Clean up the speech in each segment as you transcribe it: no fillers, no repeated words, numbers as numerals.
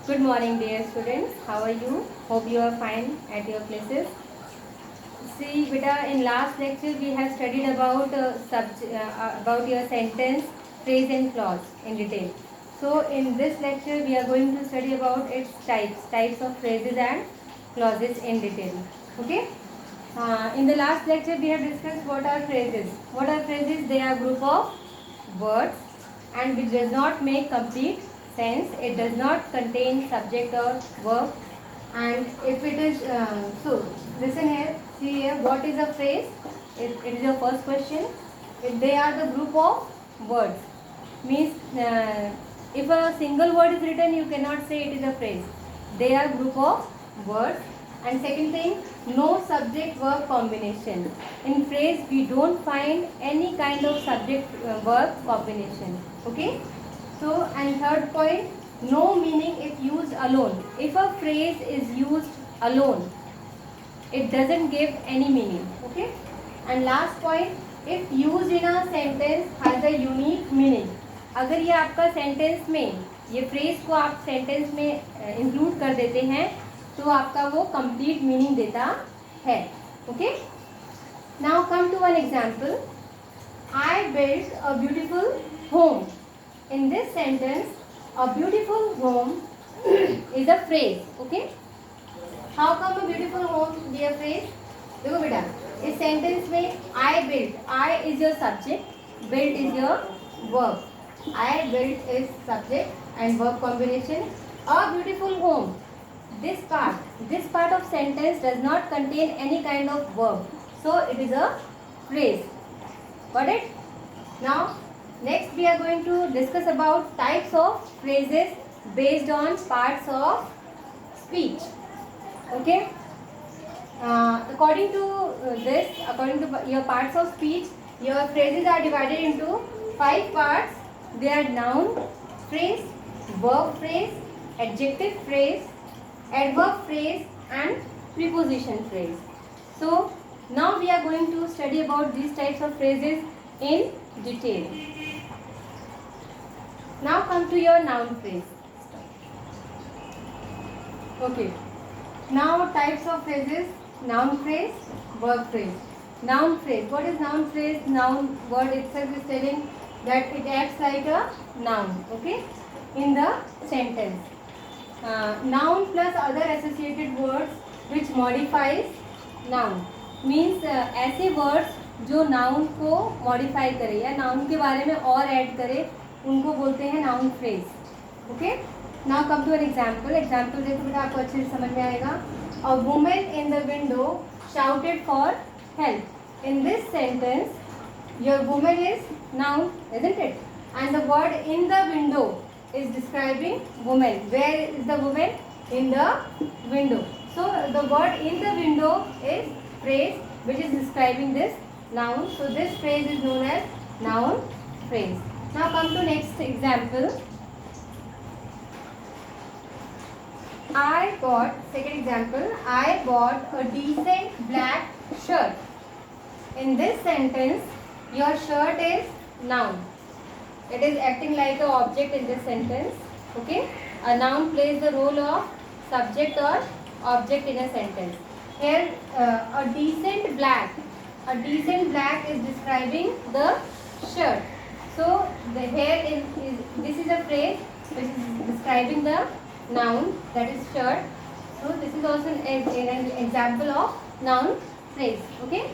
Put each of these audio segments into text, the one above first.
Good morning, dear students. How are you? Hope you are fine at your places. See, beta, in last lecture we have studied about your sentence, phrase, and clause in detail. So, in this lecture we are going to study about its types of phrases and clauses in detail. Okay. In the last lecture we have discussed what are phrases. What are phrases? They are group of words and which does not make complete sense. It does not contain subject or verb. And if it is so, listen here. See here. What is a phrase? It is your first question. If they are the group of words, means if a single word is written, you cannot say it is a phrase. They are group of words. And second thing, no subject verb combination. In phrase, we don't find any kind of subject verb combination. Okay. So, and third point, no meaning if used alone. If a phrase is used alone, it doesn't give any meaning. Okay. And last point, if used in a sentence has a unique meaning. अगर ये आपका sentence में, ये phrase को आप sentence में include कर देते हैं तो आपका वो कंप्लीट मीनिंग देता है. Okay. Now come to one example. I built a beautiful home. In this sentence, a beautiful home is a phrase. Okay. How come a beautiful home be a phrase? देखो बेटा, इस sentence में I built, I is your subject, built is your verb. I built is subject and verb combination. A beautiful home. This part of sentence does not contain any kind of verb. So it is a phrase. Got it? Now, next we are going to discuss about types of phrases based on parts of speech. Okay. According to your parts of speech, your phrases are divided into 5 parts. They are noun phrase, verb phrase, adjective phrase, adverb phrase and preposition phrase. So now we are going to study about these types of phrases in detail. Now come to your noun phrase. Okay. Now types of phrases: noun phrase, verb phrase. Noun phrase. What is noun phrase? Noun word itself is telling that it acts like a noun. Okay. In the sentence. Noun plus other associated words which modifies noun. Means ऐसे words जो noun को modify करे या noun के बारे में और add करे उनको बोलते हैं noun phrase. Okay. Now come to an example. Example देखो बेटा आपको अच्छे से समझ में आएगा. A woman in the window shouted for help. In this sentence, your woman is noun, isn't it? And the word in the window is describing woman. Where is the woman? In the window. So the word in the window is phrase which is describing this noun. So this phrase is known as noun phrase. Now come to next example. Second example, I bought a decent black shirt. In this sentence, your shirt is noun. It is acting like an object in this sentence. Okay. A noun plays the role of subject or object in a sentence. Here, a decent black is describing the shirt. So this is a phrase which is describing the noun, that is shirt. So this is also an example of noun phrase. Okay.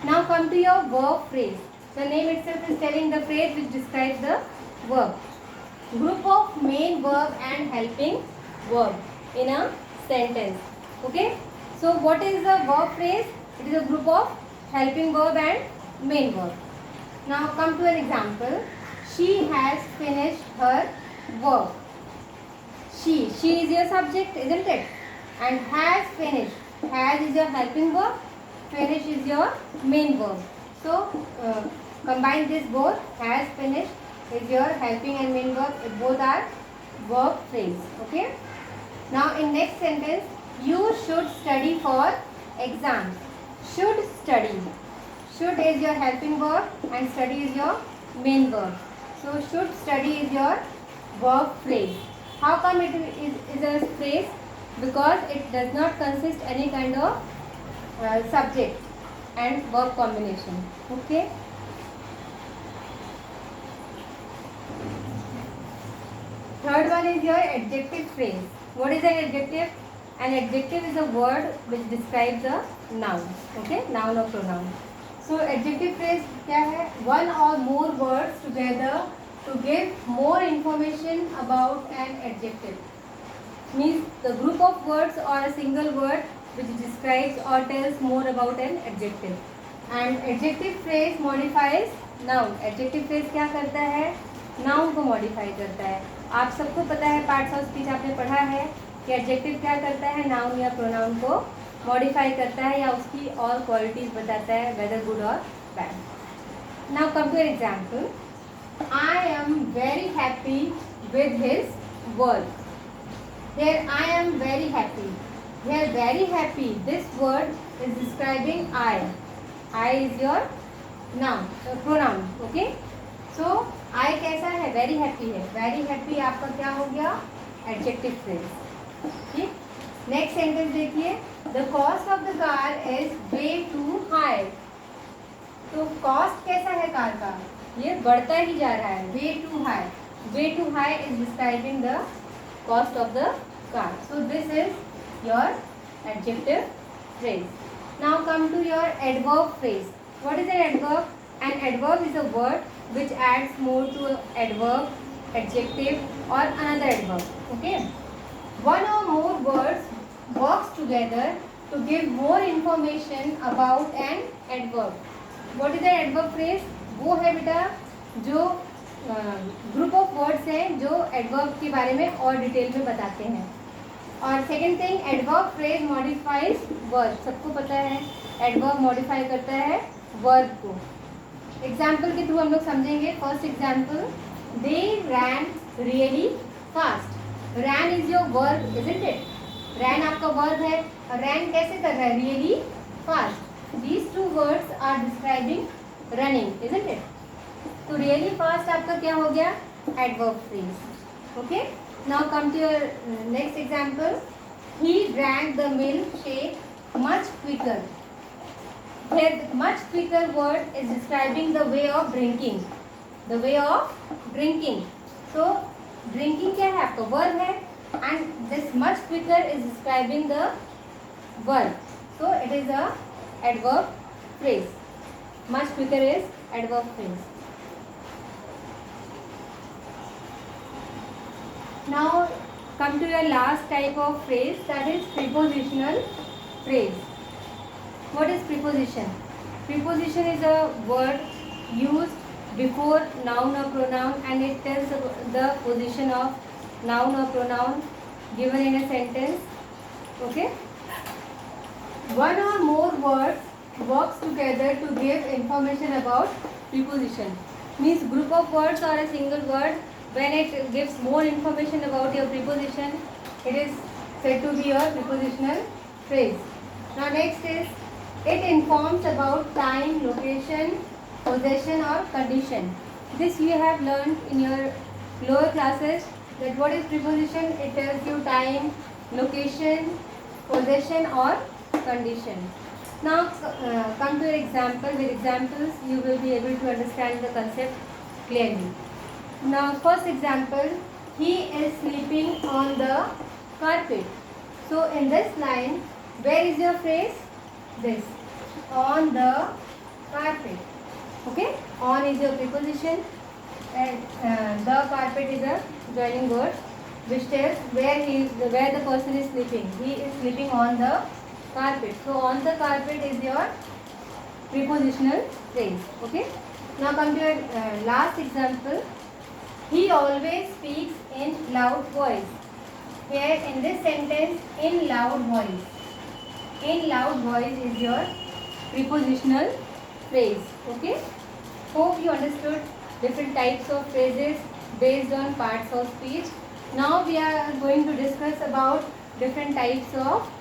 Now come to your verb phrase. The name itself is telling the phrase which describes the verb. Group of main verb and helping verb in a sentence. Okay. So what is the verb phrase? It is a group of helping verb and main verb. Now come to an example. She has finished her work. She is your subject, isn't it? And has finished. Has is your helping verb. Finish is your main verb. So combine this both. Has finished is your helping and main verb. Both are verb phrase. Okay. Now in next sentence, you should study for exams. Should study. Should is your helping verb and study is your main verb. So should study is your verb phrase. How come it is a phrase? Because it does not consist any kind of subject and verb combination. Okay. Third one is your adjective phrase. What is an adjective? An adjective is a word which describes a noun. Okay, noun or pronoun. So adjective phrase क्या है? One or more words together to give more information about an adjective. Means the group of words or a single word which describes or tells more about an adjective. And adjective phrase modifies noun. Adjective phrase क्या करता है? Noun को modify करता है. आप सबको पता है, पार्ट्स ऑफ स्पीच आपने पढ़ा है कि एडजेक्टिव क्या करता है? नाउन या प्रोनाउन को मॉडिफाई करता है या उसकी और क्वालिटीज बताता है, वेदर गुड और bad. Now come to example. I am very happy with his work. Here I am very happy. Here very happy. This word is describing I. I is your noun, pronoun. Okay. So I कैसा है? Very happy है. Very happy आपका क्या हो गया? Adjective phrase. ठीक. Next sentence देखिए. The cost of the car is way too high. तो cost कैसा है कार का? ये बढ़ता ही जा रहा है. Way too high. Way too high is describing the cost of the car. So this is your adjective phrase. Now come to your adverb phrase. What is an adverb? An adverb is a word which adds more to adverb, adjective or another adverb. Okay. One or more words works together to give more information about an adverb. What is an adverb phrase? वो है बेटा जो group of words हैं जो adverb के बारे में और डिटेल में बताते हैं. और second thing, adverb phrase modifies verb. सबको पता है एडवर्ब मॉडिफाई करता है वर्ब को. एग्जाम्पल के थ्रू हम लोग समझेंगे. First example, they ran really fast. Ran is your verb, isn't it? Ran आपका वर्ब है और रैन कैसे कर रहा है? Really fast. These two words are describing running, isn't it? तो रियली फास्ट आपका क्या हो गया? Adverb phrase. Okay. Now come to your next example. He drank the milk shake much quicker. Here much quicker word is describing the way of drinking. The way of drinking. So drinking क्या है? आपका verb है and this much quicker is describing the verb. So it is a adverb phrase. Much quicker is adverb phrase. Now come to your last type of phrase, that is prepositional phrase. What is preposition? Preposition is a word used before noun or pronoun and it tells the position of noun or pronoun given in a sentence. Okay. One or more words works together to give information about preposition. Means group of words or a single word, when it gives more information about your preposition, it is said to be your prepositional phrase. Now next is, it informs about time, location, possession or condition. This you have learned in your lower classes, that what is preposition? It tells you time, location, possession or condition. Now come to an example. With examples you will be able to understand the concept clearly. Now first example, he is sleeping on the carpet. So in this line, where is your phrase? This, on the carpet. Okay. On is your preposition and the carpet is a joining word which tells where the person is sleeping. He is sleeping on the carpet. So on the carpet is your prepositional phrase. Okay. Now come to your last example. He always speaks in loud voice. Here in this sentence, in loud voice. In loud voice is your prepositional phrase. Okay. Hope you understood different types of phrases based on parts of speech. Now we are going to discuss about different types of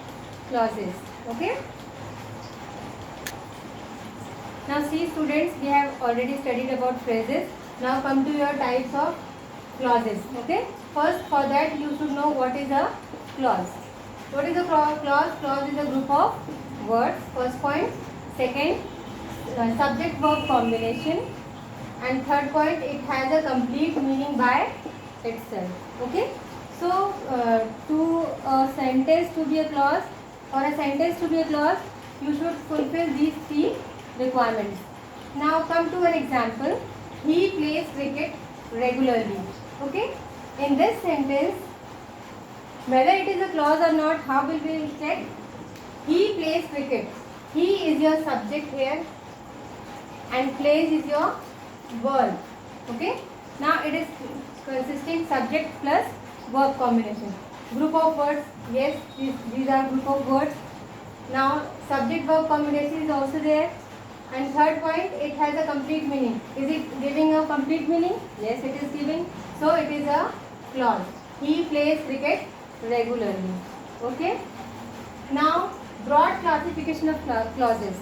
clauses. Okay. Now see students, we have already studied about phrases. Now come to your types of clauses. Okay. first for that you should know what is a clause. What is a clause? Clause is a group of words. First point. Second, subject verb combination. And third point, it has a complete meaning by itself. Okay. So to a sentence to be a clause, or a sentence to be a clause, you should fulfill these three requirements. Now come to an example. He plays cricket regularly. Okay. In this sentence, whether it is a clause or not, how will we check? He plays cricket. He is your subject here and plays is your verb. Okay. Now it is consisting subject plus verb combination. Group of words. Yes, these are group of words. Now subject verb combination is also there. And third point, it has a complete meaning. Is it giving a complete meaning? Yes, it is giving. So it is a clause. He plays cricket regularly. Okay. Now broad classification of clauses.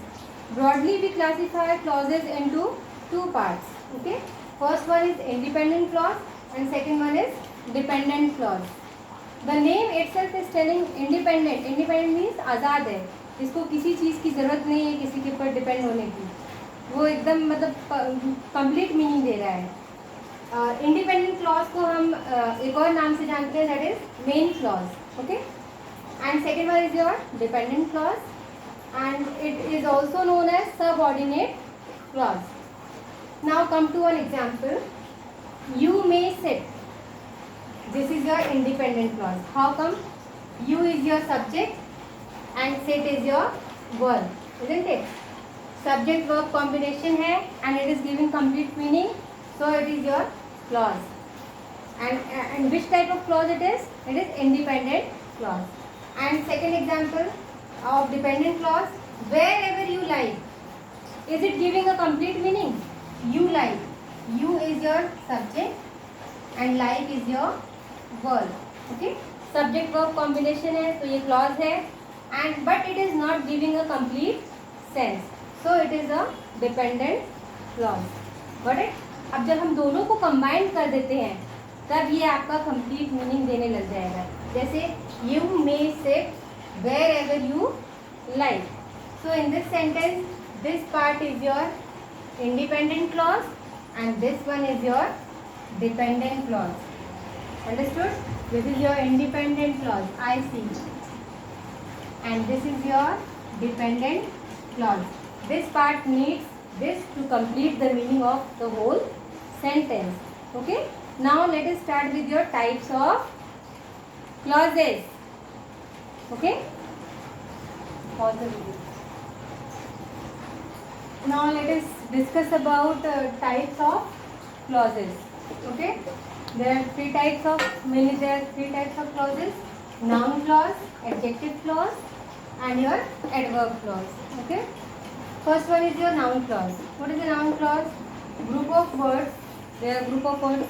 Broadly we classify clauses into two parts. Okay. First one is independent clause and second one is dependent clause. The name itself is telling independent. Independent means आज़ाद है, इसको किसी चीज़ की ज़रूरत नहीं है किसी के ऊपर डिपेंड होने की, वो एकदम मतलब कंप्लीट मीनिंग दे रहा है. इंडिपेंडेंट क्लॉज को हम एक और नाम से जानते हैं, that is main clause. Okay. And second one is your dependent clause and it is also known as subordinate clause. Now come to an example. You may sit. This is your independent clause. How come? You is your subject and sit is your verb, isn't it? Subject verb combination है and it is giving complete meaning, so it is your clause. And which type of clause it is? It is independent clause. And second example of dependent clause, wherever you like. Is it giving a complete meaning? You like. You is your subject and like is your verb. Okay. Subject verb combination है तो ये clause है and but it is not giving a complete sense, so it is a dependent clause. Got it? अब जब हम दोनों को combine कर देते हैं तब ये आपका complete meaning देने लग जाएगा. जैसे you may sit wherever you like. So in this sentence, this part is your independent clause and this one is your dependent clause. Understood? This is your independent clause, I see, and this is your dependent clause. This part needs this to complete the meaning of the whole sentence. Okay. Now let us start with your types of clauses. Okay. Pause the video. Now let us discuss about types of clauses. Okay. There are three types of clauses: noun clause, adjective clause, and your adverb clause. Okay. First one is your noun clause. What is a noun clause? Group of words. There are group of words.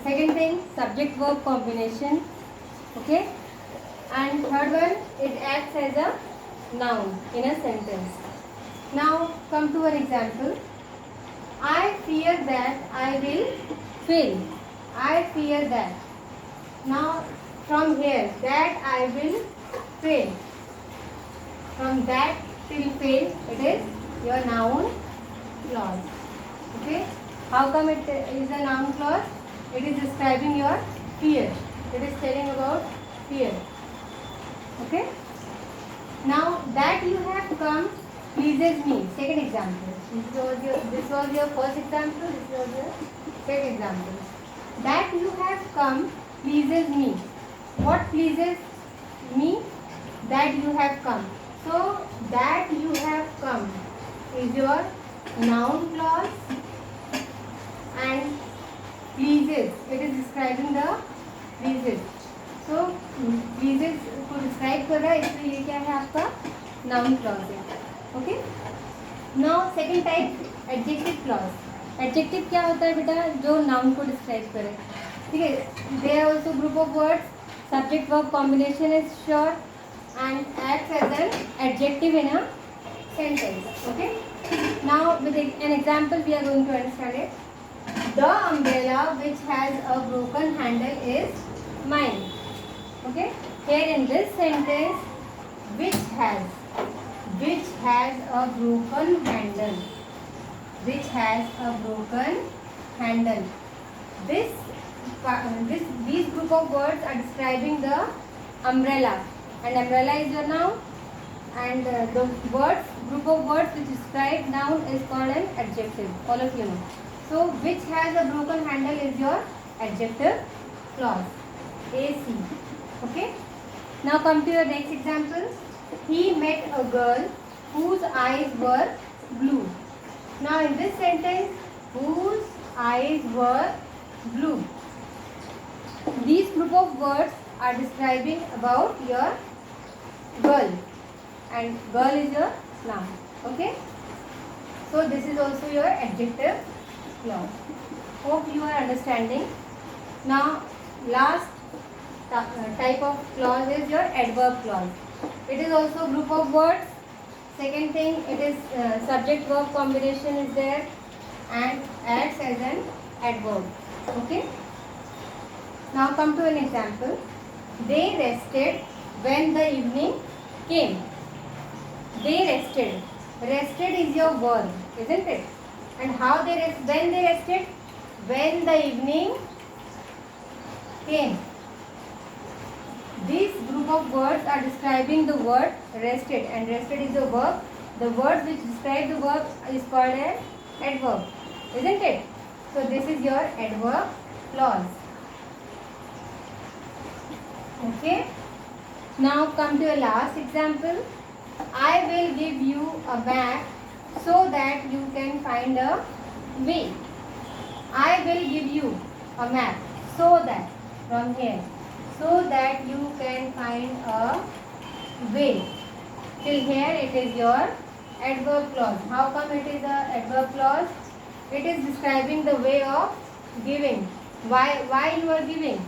Second thing, subject verb combination. Okay. And third one, it acts as a noun in a sentence. Now come to an example. I fear that I will fail. I fear that. Now from here, that I will fail. From that till fail, it is your noun clause. Okay. How come it is a noun clause? It is describing your fear. It is telling about fear. Okay. Now that you have come pleases me. Second example. This was your first example. This was your second example. That you have come pleases me. What pleases me? That you have come. So that you have come is your noun clause and pleases. It is describing the pleases. So pleases को describe कर रहा है, इसलिए ये क्या है आपका noun clause है. Okay. Now second type, adjective clause. Adjective क्या होता है बेटा? जो नाउन को डिस्क्राइब करे. ठीक है. They are also group of words. Subject verb combination is sure and acts as an adjective in a sentence. Okay. Now with an example we are going to understand it. The umbrella which has a broken handle is mine. Okay. Here in this sentence, which has a broken handle. Which has a broken handle. These group of words are describing the umbrella, and umbrella is your noun, and the group of words which describe noun is called an adjective. All of you know. So which has a broken handle is your adjective clause. AC. Okay. Now come to your next example. He met a girl whose eyes were blue. Now in this sentence, whose eyes were blue. These group of words are describing about your girl, and girl is your noun. Okay. So this is also your adjective clause. Hope you are understanding. Now last type of clause is your adverb clause. It is also group of words. Second thing, it is subject verb combination is there and acts as an adverb. Okay. Now come to an example. They rested when the evening came. They rested. Rested is your verb, isn't it? And how they rest? When they rested? When the evening came. These group of words are describing the word rested, and rested is a verb. The words which describe the verb is called an adverb, isn't it? So this is your adverb clause. Okay. Now come to a last example. I will give you a map so that you can find a way. I will give you a map so that, from here, so that you can find a way. Till here it is your adverb clause. How come it is a adverb clause? It is describing the way of giving. Why you are giving?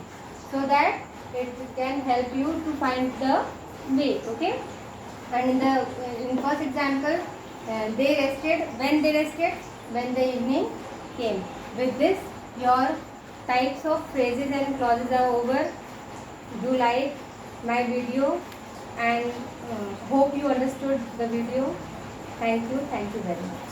So that it can help you to find the way. Okay. And in first example, they rested. When they rested? When the evening came. With this, your types of phrases and clauses are over. Do like my video, and hope you understood the video. Thank you very much.